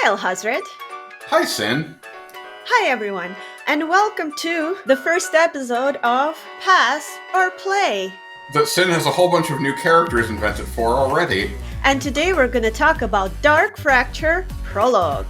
Hi, Alhazred. Hi, Sin. Hi, everyone, and welcome to the first episode of Pass or Play. That Sin has a whole bunch of new characters invented for already. And today we're going to talk about Dark Fracture Prologue.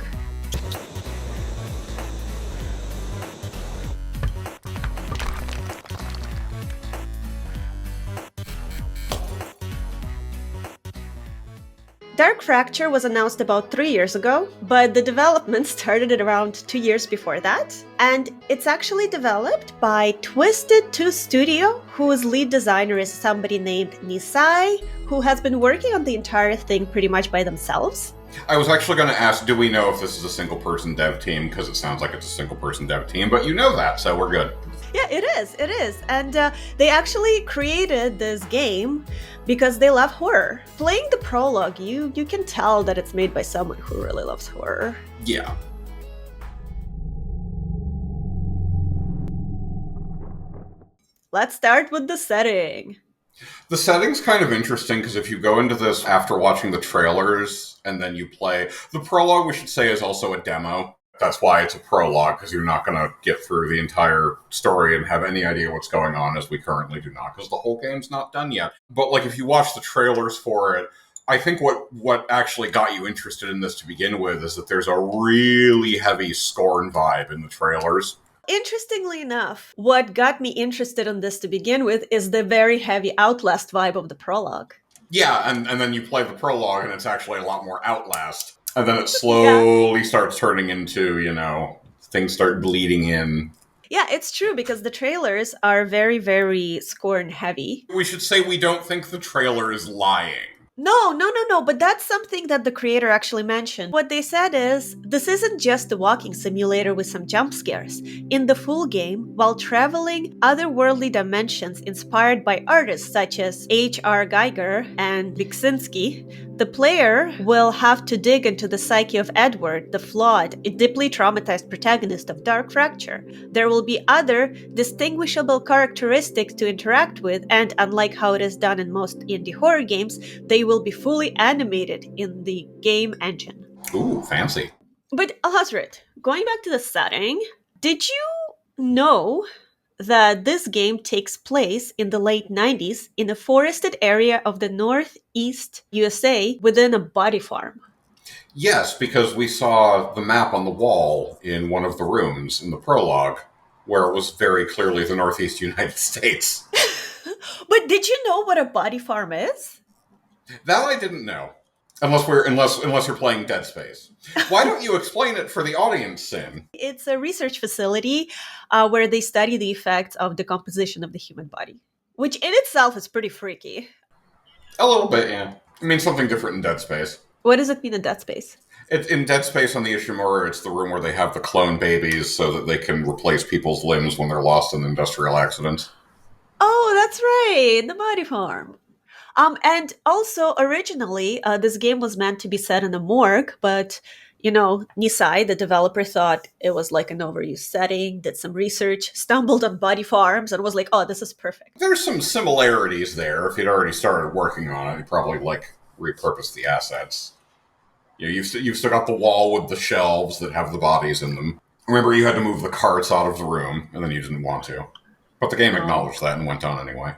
Dark Fracture was announced about 3 years ago, but the development started at around 2 years before that. And it's actually developed by Twisted 2 Studio, whose lead designer is somebody named Nisai, who has been working on the entire thing pretty much by themselves. I was actually going to ask, do we know if this is a single-person dev team? Because it sounds like it's a single-person dev team, but you know that, so we're good. Yeah, it is. And they actually created this game because they love horror. Playing the prologue, you can tell that it's made by someone who really loves horror. Yeah. Let's start with the setting. The setting's kind of interesting because if you go into this after watching the trailers and then you play... The prologue, we should say, is also a demo. That's why it's a prologue, because you're not going to get through the entire story and have any idea what's going on, as we currently do not, because the whole game's not done yet. But, if you watch the trailers for it, I think what actually got you interested in this to begin with is that there's a really heavy Scorn vibe in the trailers. Interestingly enough, what got me interested in this to begin with is the very heavy Outlast vibe of the prologue. Yeah, and then you play the prologue, and it's actually a lot more Outlast. And then it slowly starts turning into, things start bleeding in. Yeah, it's true, because the trailers are very, very Scorn heavy. We should say we don't think the trailer is lying. No, but that's something that the creator actually mentioned. What they said is, this isn't just a walking simulator with some jump scares. In the full game, while traveling otherworldly dimensions inspired by artists such as H.R. Geiger and Beksiński, the player will have to dig into the psyche of Edward, the flawed, deeply traumatized protagonist of Dark Fracture. There will be other distinguishable characteristics to interact with, and unlike how it is done in most indie horror games, they will be fully animated in the game engine. Ooh, fancy. But Alhazred, going back to the setting, did you know that this game takes place in the late 90s in a forested area of the northeast USA within a body farm? Yes, because we saw the map on the wall in one of the rooms in the prologue, where it was very clearly the Northeast United States. But did you know what a body farm is? That I didn't know. Unless you're playing Dead Space. Why don't you explain it for the audience, Sin? It's a research facility where they study the effects of decomposition of the human body, which in itself is pretty freaky. A little bit, yeah. I mean, something different in Dead Space. What does it mean in Dead Space? In Dead Space on the Ishimura, it's the room where they have the clone babies so that they can replace people's limbs when they're lost in industrial accidents. Oh, that's right, the body farm. And also, originally, this game was meant to be set in a morgue, but, Nisai, the developer, thought it was like an overused setting, did some research, stumbled on body farms, and was like, oh, this is perfect. There's some similarities there. If you'd already started working on it, you'd probably, repurpose the assets. You've still got the wall with the shelves that have the bodies in them. Remember, you had to move the carts out of the room, and then you didn't want to. But the game acknowledged that and went on anyway.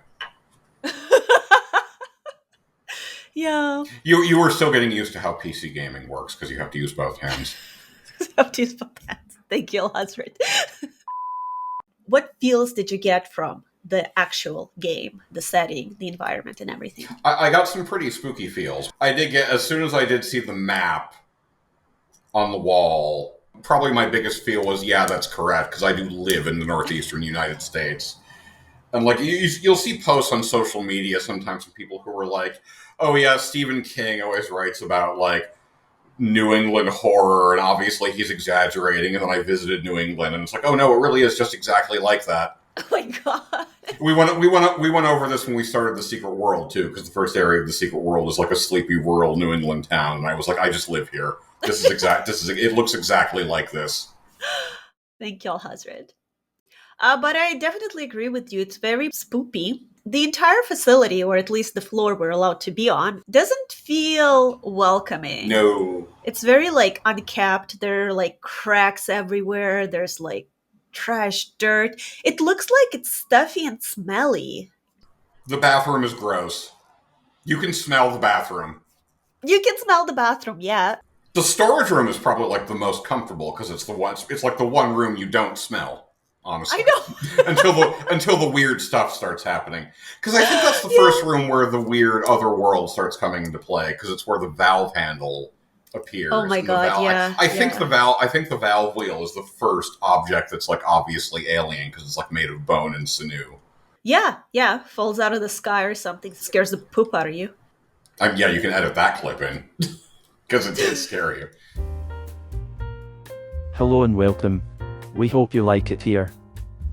Yeah. You were still getting used to how PC gaming works, because you have to use both hands. Thank you, Alhazred. What feels did you get from the actual game, the setting, the environment, and everything? I got some pretty spooky feels. I did get, as soon as I did see the map on the wall, probably my biggest feel was, yeah, that's correct, because I do live in the northeastern United States. And, you'll see posts on social media sometimes from people who are like, oh, yeah, Stephen King always writes about, New England horror, and obviously he's exaggerating, and then I visited New England, and it's like, oh, no, it really is just exactly like that. Oh, my God. We went over this when we started The Secret World, too, because the first area of The Secret World is, a sleepy rural New England town, and I was like, I just live here. It looks exactly like this. Thank you, Alhazred. But I definitely agree with you. It's very spoopy. the entire facility, or at least the floor we're allowed to be on, doesn't feel welcoming. No. It's very like unkept. There are like cracks everywhere. There's like trash, dirt. It looks like it's stuffy and smelly. The bathroom is gross. You can smell the bathroom. You can smell the bathroom, yeah. The storage room is probably like the most comfortable because it's like the one room you don't smell, honestly. I know. until the weird stuff starts happening. Because I think that's the first room where the weird other world starts coming into play, because it's where the valve handle appears. Oh my god, yeah. I think the valve wheel is the first object that's like obviously alien because it's like made of bone and sinew. Yeah, falls out of the sky or something, scares the poop out of you. Yeah, you can edit that clip in because it did scare you. Hello and welcome. We hope you like it here.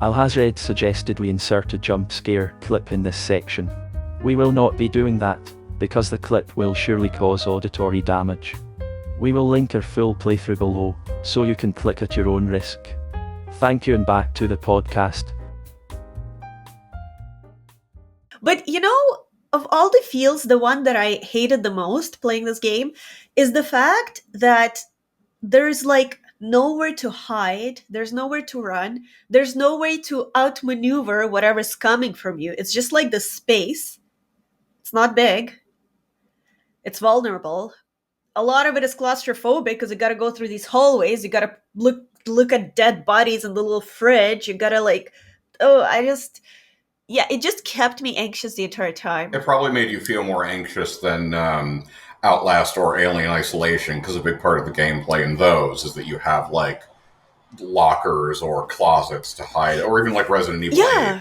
Alhazred suggested we insert a jump scare clip in this section. We will not be doing that, because the clip will surely cause auditory damage. We will link our full playthrough below, so you can click at your own risk. Thank you and back to the podcast. But you know, of all the feels, the one that I hated the most playing this game is the fact that there's like nowhere to hide, there's nowhere to run, there's no way to outmaneuver whatever's coming from you. It's just like the space. It's not big. It's vulnerable. A lot of it is claustrophobic because you gotta go through these hallways, you gotta look at dead bodies in the little fridge, you gotta like, it just kept me anxious the entire time. It probably made you feel more anxious than Outlast or Alien Isolation, because a big part of the gameplay in those is that you have like lockers or closets to hide, or even like Resident Evil 8.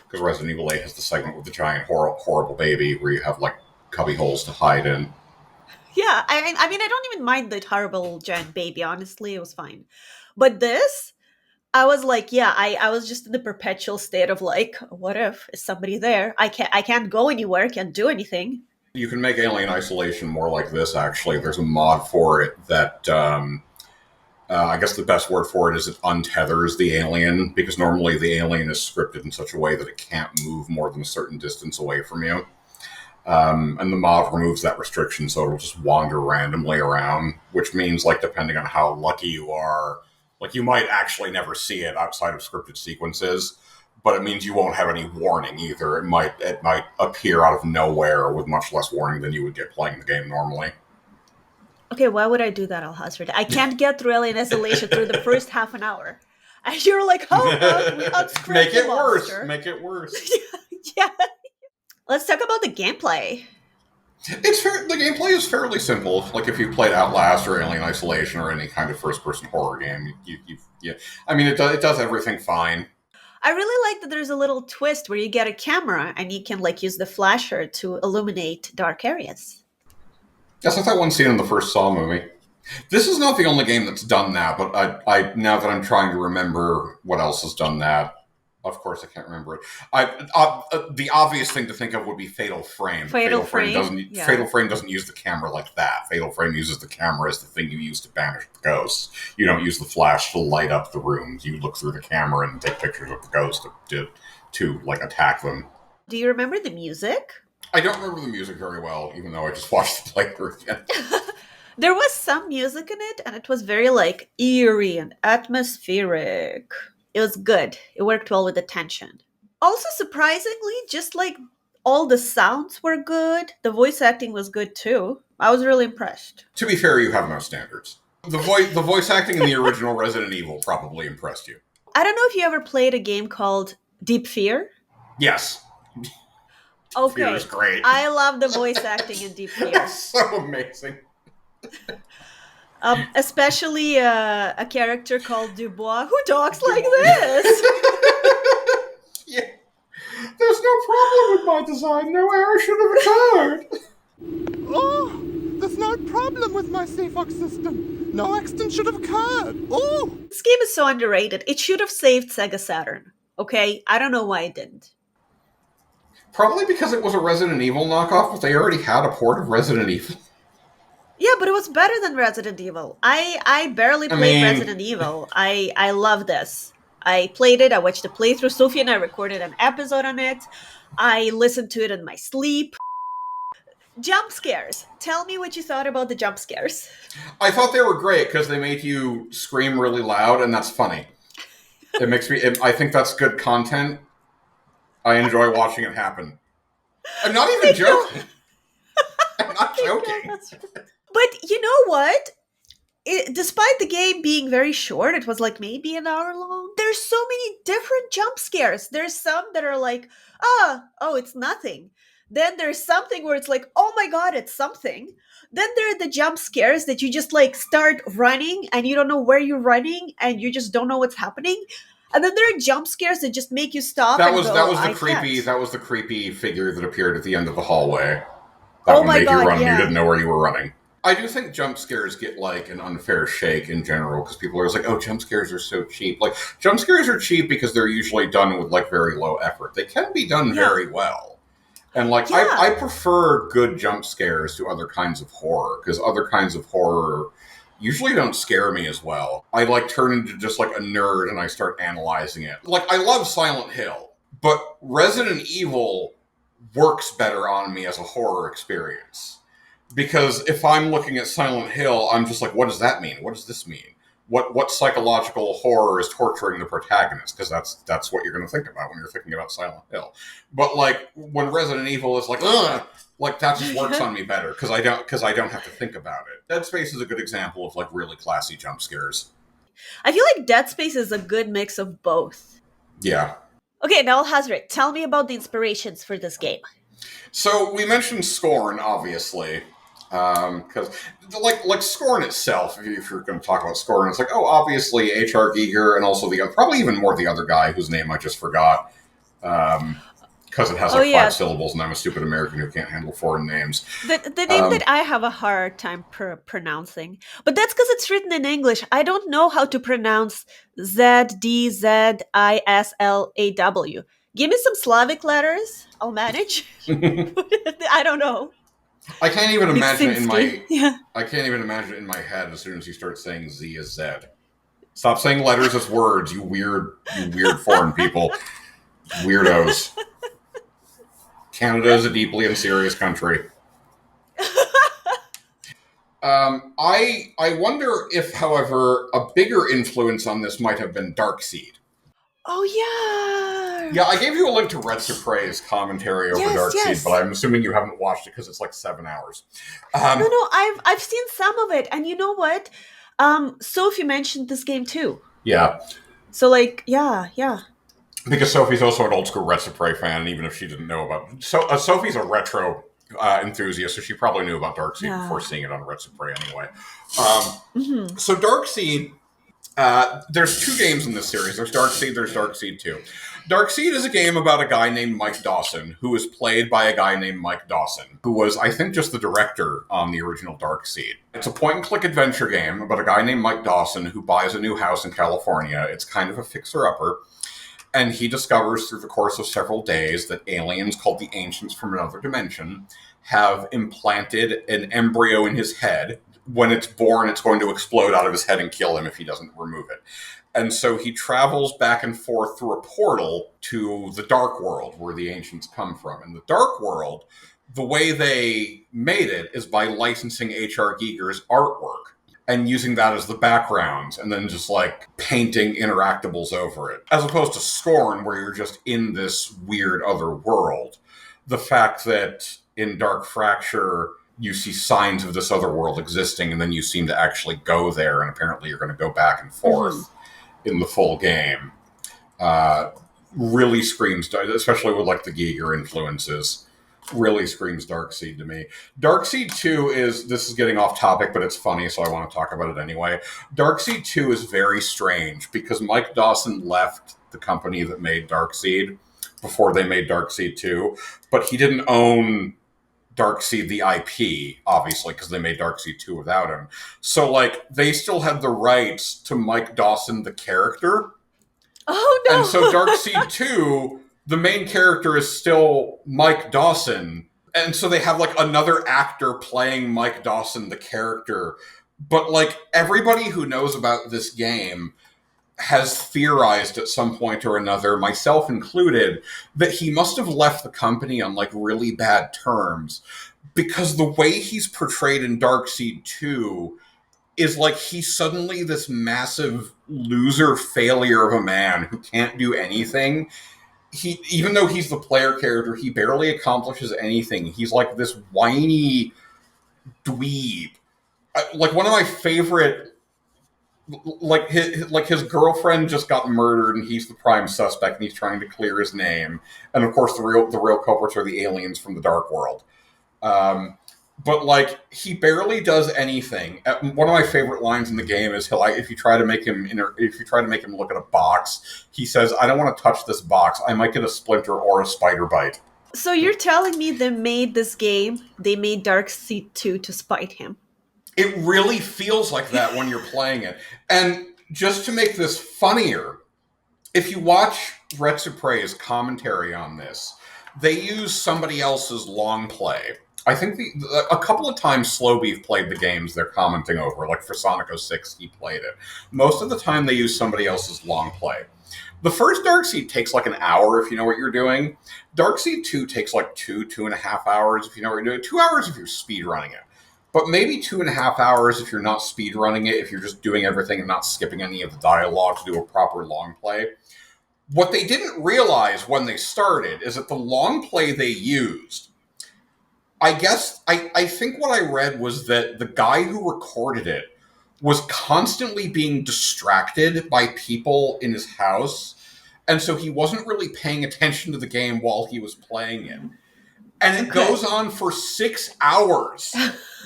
Because Resident Evil 8 has the segment with the giant horrible baby where you have like cubby holes to hide in. Yeah, I mean, I don't even mind the horrible giant baby, honestly, it was fine. But this, I was like, I was just in the perpetual state of like, what if? Is somebody there? I can't go anywhere, can't do anything. You can make Alien Isolation more like this, actually. There's a mod for it that, I guess the best word for it is it untethers the alien, because normally the alien is scripted in such a way that it can't move more than a certain distance away from you. And the mod removes that restriction, so it'll just wander randomly around, which means, like, depending on how lucky you are, like, you might actually never see it outside of scripted sequences, but it means you won't have any warning either. It might appear out of nowhere with much less warning than you would get playing the game normally. Okay, why would I do that, Alhazred? I can't get through Alien Isolation through the first half an hour. And you're like, how about we unscript Make it the monster? worse. Make it worse. Yeah. Let's talk about the gameplay. The gameplay is fairly simple. Like if you played Outlast or Alien Isolation or any kind of first-person horror game, I mean, it does everything fine. I really like that there's a little twist where you get a camera and you can like use the flasher to illuminate dark areas. Yes, I thought one scene in the first Saw movie. This is not the only game that's done that, but I now that I'm trying to remember what else has done that, of course I can't remember it. The obvious thing to think of would be Fatal Frame. Fatal Frame doesn't use the camera like that. Fatal Frame uses the camera as the thing you use to banish the ghosts. You don't use the flash to light up the rooms. You look through the camera and take pictures of the ghosts to like attack them. Do you remember the music? I don't remember the music very well, even though I just watched the playthrough again. There was some music in it, and it was very like eerie and atmospheric. It was good. It worked well with the tension. Also, surprisingly, just like all the sounds were good. The voice acting was good too. I was really impressed. To be fair, you have no standards. The voice acting in the original Resident Evil probably impressed you. I don't know if you ever played a game called Deep Fear. Yes. Okay. Fear is great. I love the voice acting in Deep Fear. It's so amazing. Especially a character called Dubois who talks like this. Yeah. There's no problem with my design. No error should have occurred. Oh, there's no problem with my CFOX system. No accident should have occurred. Oh! This game is so underrated. It should have saved Sega Saturn. Okay? I don't know why it didn't. Probably because it was a Resident Evil knockoff, but they already had a port of Resident Evil. Yeah, but it was better than Resident Evil. I barely played Resident Evil. I love this. I played it. I watched the playthrough. Sophie and I recorded an episode on it. I listen to it in my sleep. Jump scares. Tell me what you thought about the jump scares. I thought they were great because they make you scream really loud, and that's funny. It makes me. I think that's good content. I enjoy watching it happen. I'm not even joking. I'm not joking. But you know what? Despite the game being very short, it was like maybe an hour long. There's so many different jump scares. There's some that are like, oh, it's nothing. Then there's something where it's like, oh my god, it's something. Then there are the jump scares that you just like start running and you don't know where you're running and you just don't know what's happening. And then there are jump scares that just make you stop. That was the creepy figure that appeared at the end of the hallway. That one made you run. Yeah. You didn't know where you were running. I do think jump scares get like an unfair shake in general because people are just like, oh, jump scares are so cheap. Like jump scares are cheap because they're usually done with like very low effort. They can be done very well. And like I prefer good jump scares to other kinds of horror because other kinds of horror usually don't scare me as well. I like turn into just like a nerd and I start analyzing it. Like I love Silent Hill, but Resident Evil works better on me as a horror experience. Because if I'm looking at Silent Hill, I'm just like, what does that mean? What does this mean? What psychological horror is torturing the protagonist? Because that's what you're going to think about when you're thinking about Silent Hill. But like when Resident Evil is like, ugh, like that just works on me better because I don't have to think about it. Dead Space is a good example of like really classy jump scares. I feel like Dead Space is a good mix of both. Yeah. Okay, now Hazret, tell me about the inspirations for this game. So we mentioned Scorn, obviously. Because like Scorn itself, if you're going to talk about Scorn, it's like, oh, obviously H.R. Giger and also probably even more the other guy whose name I just forgot. Because it has like 5 syllables and I'm a stupid American who can't handle foreign names. The name that I have a hard time pronouncing. But that's because it's written in English. I don't know how to pronounce Zdzisław. Give me some Slavic letters. I'll manage. I don't know. I can't even imagine it in my I can't even imagine it in my head as soon as you start saying Z as Z. Stop saying letters as words, you weird foreign people. Weirdos. Canada is a deeply and serious country. I wonder if, however, a bigger influence on this might have been Darkseid. Oh, yeah. Yeah, I gave you a link to Red Surprise commentary over Darkseid, but I'm assuming you haven't watched it because it's like 7 hours. No, I've seen some of it, and you know what? Sophie mentioned this game too. Yeah. So, like, yeah. Because Sophie's also an old school Red Surprise fan, and even if she didn't know about it. So, Sophie's a retro enthusiast, so she probably knew about Darkseid before seeing it on Red Surprise anyway. So Darkseid... there's 2 games in this series. There's Darkseid 2. Darkseid is a game about a guy named Mike Dawson, who is played by a guy named Mike Dawson, who was, I think, just the director on the original Darkseid. It's a point-and-click adventure game about a guy named Mike Dawson who buys a new house in California. It's kind of a fixer-upper. And he discovers through the course of several days that aliens called the Ancients from another dimension have implanted an embryo in his head. When it's born, it's going to explode out of his head and kill him if he doesn't remove it. And so he travels back and forth through a portal to the Dark World, where the Ancients come from. And the Dark World, the way they made it is by licensing H.R. Giger's artwork and using that as the background, and then just like painting interactables over it. As opposed to Scorn, where you're just in this weird other world. The fact that in Dark Fracture... you see signs of this other world existing, and then you seem to actually go there, and apparently you're going to go back and forth in the full game. Really screams, especially with like the Giger influences, really screams Darkseid to me. Darkseid 2 this is getting off topic, but it's funny, so I want to talk about it anyway. Darkseid 2 is very strange, because Mike Dawson left the company that made Darkseid before they made Darkseid 2, but he didn't own Darkseid the IP, obviously, because they made Darkseid 2 without him. So, like, they still had the rights to Mike Dawson, the character. Oh, no! And so Darkseid 2, the main character is still Mike Dawson. And so they have, like, another actor playing Mike Dawson, the character. But, like, everybody who knows about this game has theorized at some point or another, myself included, that he must have left the company on like really bad terms, because the way he's portrayed in Darkseid 2 is like he's suddenly this massive loser failure of a man who can't do anything. He, even though he's the player character, he barely accomplishes anything. He's like this whiny dweeb. Like one of my favorite, like his girlfriend just got murdered and he's the prime suspect and he's trying to clear his name. And of course the real culprits are the aliens from the Dark World. But like he barely does anything. One of my favorite lines in the game is if you try to make him look at a box, he says, "I don't want to touch this box. I might get a splinter or a spider bite." So you're telling me they made this game, they made Darkseid 2 to spite him? It really feels like that when you're playing it. And just to make this funnier, if you watch Retsupre's commentary on this, they use somebody else's long play. I think a couple of times Slow Beef played the games they're commenting over, like for Sonic 06, he played it. Most of the time they use somebody else's long play. The first Darkseid takes like an hour if you know what you're doing. Darkseid 2 takes like 2.5 hours if you know what you're doing. 2 hours if you're speedrunning it. But maybe 2.5 hours if you're not speedrunning it, if you're just doing everything and not skipping any of the dialogue to do a proper long play. What they didn't realize when they started is that the long play they used, I think what I read was that the guy who recorded it was constantly being distracted by people in his house, and so he wasn't really paying attention to the game while he was playing it. And it goes on for 6 hours,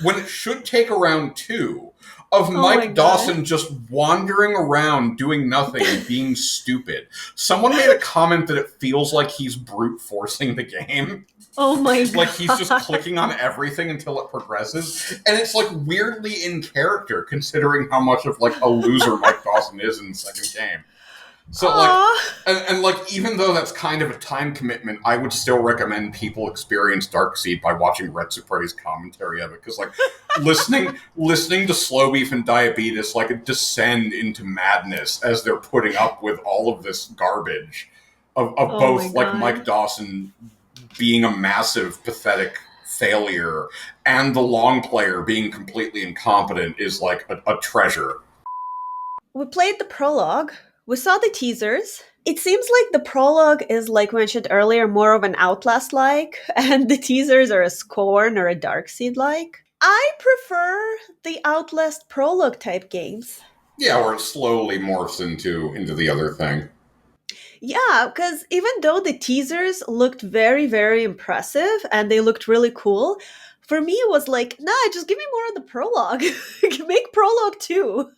when it should take around 2, of Mike Dawson just wandering around, doing nothing, and being stupid. Someone made a comment that it feels like he's brute forcing the game. Oh my god. Like he's just clicking on everything until it progresses. And it's like weirdly in character, considering how much of like a loser Mike Dawson is in the second game. So and like, even though that's kind of a time commitment, I would still recommend people experience Darkseid by watching Retsupre's commentary of it. Because like listening to Slow Beef and Diabetes like descend into madness as they're putting up with all of this garbage of both like Mike Dawson being a massive, pathetic failure and the long player being completely incompetent is like a treasure. We played the prologue. We saw the teasers. It seems like the prologue is, like mentioned earlier, more of an Outlast-like, and the teasers are a Scorn or a Darkseid-like. I prefer the Outlast prologue type games. Yeah, where it slowly morphs into the other thing. Yeah, because even though the teasers looked very, very impressive and they looked really cool, for me it was like, nah, just give me more of the prologue. Make prologue too.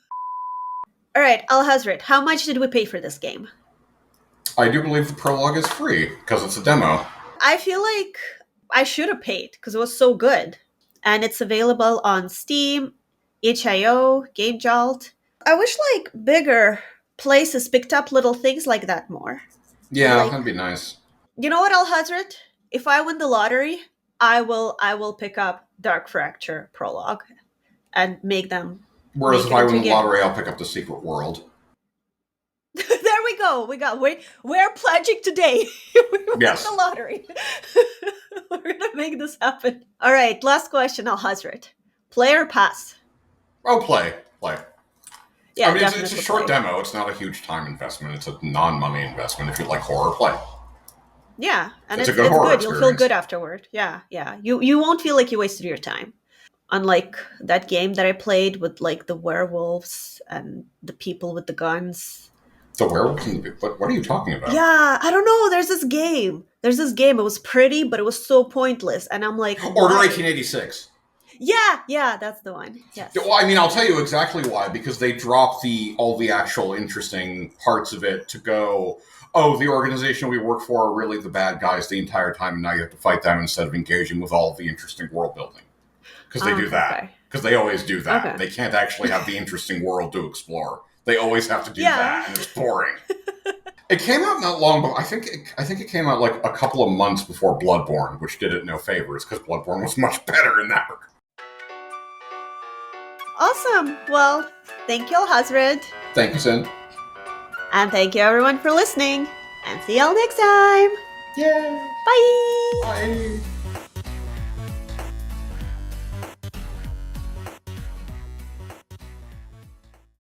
All right, Alhazred, how much did we pay for this game? I do believe the prologue is free, because it's a demo. I feel like I should have paid, because it was so good. And it's available on Steam, itch.io, GameJolt. I wish like bigger places picked up little things like that more. Yeah, like, that'd be nice. You know what, Alhazred? If I win the lottery, I will pick up Dark Fracture prologue and make them. Whereas if I win the lottery, I'll pick up the Secret World. There we go. We're pledging today. We win the lottery. We're gonna make this happen. All right, last question, Alhazred. Play or pass? Oh, play. Yeah, I mean, it's a short demo. It's not a huge time investment. It's a non-money investment. If you like horror, play. Yeah, and it's a good horror good. You'll feel good afterward. Yeah. You won't feel like you wasted your time. Unlike that game that I played with like the werewolves and the people with the guns. The werewolves and what are you talking about? Yeah, I don't know. There's this game. It was pretty, but it was so pointless. And I'm like, Order 1886. Yeah, that's the one. Yes. Well, I mean, I'll tell you exactly why. Because they dropped all the actual interesting parts of it to go, oh, the organization we work for are really the bad guys the entire time, and now you have to fight them instead of engaging with all of the interesting world building. Because they do that. Because they always do that. Okay. They can't actually have the interesting world to explore. They always have to do that, and it's boring. It came out not long, but I think it came out like a couple of months before Bloodborne, which did it no favors, because Bloodborne was much better in that regard. Awesome. Well, thank you, Alhazred. Thank you, Sin. And thank you everyone for listening. And see y'all next time. Yeah. Bye. Bye.